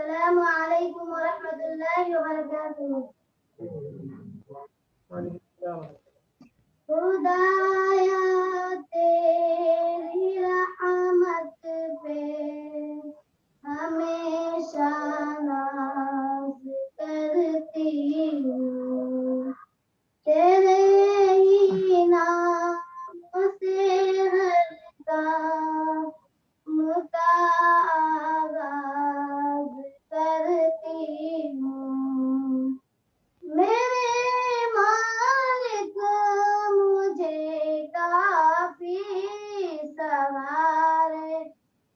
السلام علیکم ورحمۃ اللہ وبرکاتہ. خدایا تیری رحمت پہ ہمیشہ ناز کرتی ہوں. تیرے ہی نام سے ہر کام کا آغاز کرتی ہوں. میرے مالک مجھے کافی سوارے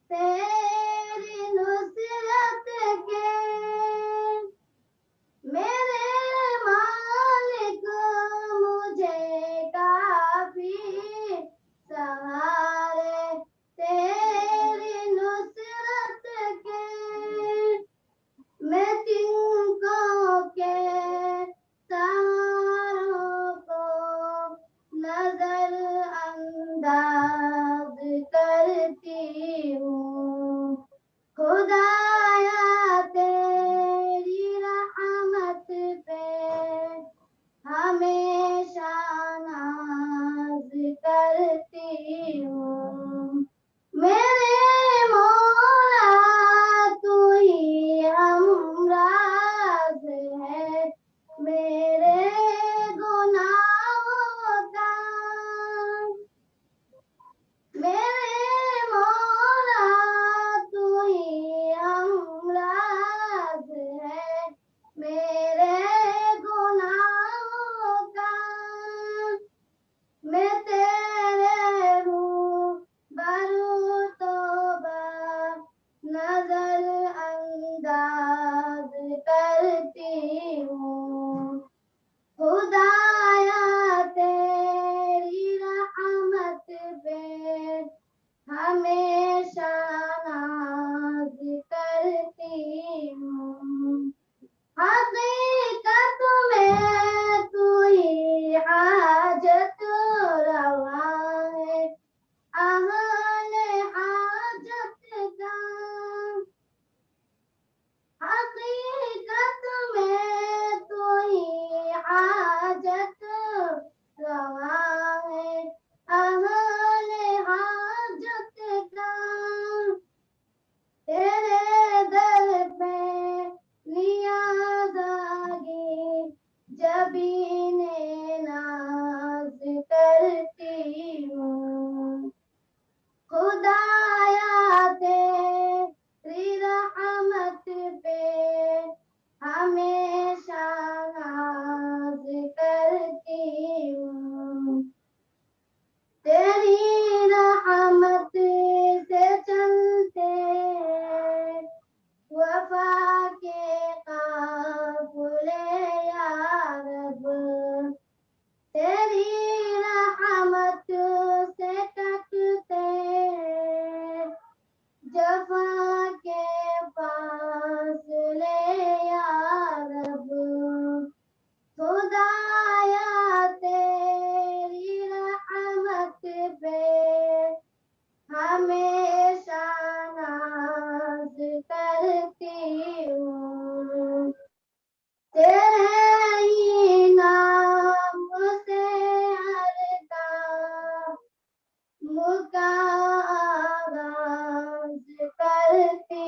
تیری نصرت کے. میرے مالک مجھے کافی سوارے تیری نصرت کے. میں تنکوں کے سہاروں کو نظر انداز کرتی ہوں. خدایا تیری رحمت پہ ہمیشہ ناز کرتی ہوں. میرے مولا تو ہی ہمراز ہے میرے گناہوں کا. میرے مولا تو ہی ہمراز ہے میرے گناہوں کا. میں تیرے روبرو توبہ نظر انداز کرتی ہوں. خدایا تیری رحمت پہ ہمیشہ ناز کرتی ہوں. حقیقت میں تو ہی حاجت روا ہے اہل حاجت کا. حقیقت میں تو ہی حاجت روا ہے اہل حاجت کا. تیرے در پہ نیاز آگی جبین ناز کرتی ہوں. خدایا تیری رحمت پہ ہمیشہ ناز کرتی ہوں. تیری رحمت سے چلتے وفا کے قافلے یا رب. تیری رحمت سے کٹتے جفا کے فاصلے یا رب. خدایا تیری رحمت پہ ہمیشہ ناز کرتی ہوں. تیرے ہی نام سے ہر کام کا آغاز کرتی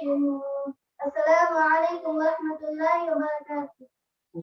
ہوں. السلام علیکم ورحمۃ اللہ وبرکاتہ.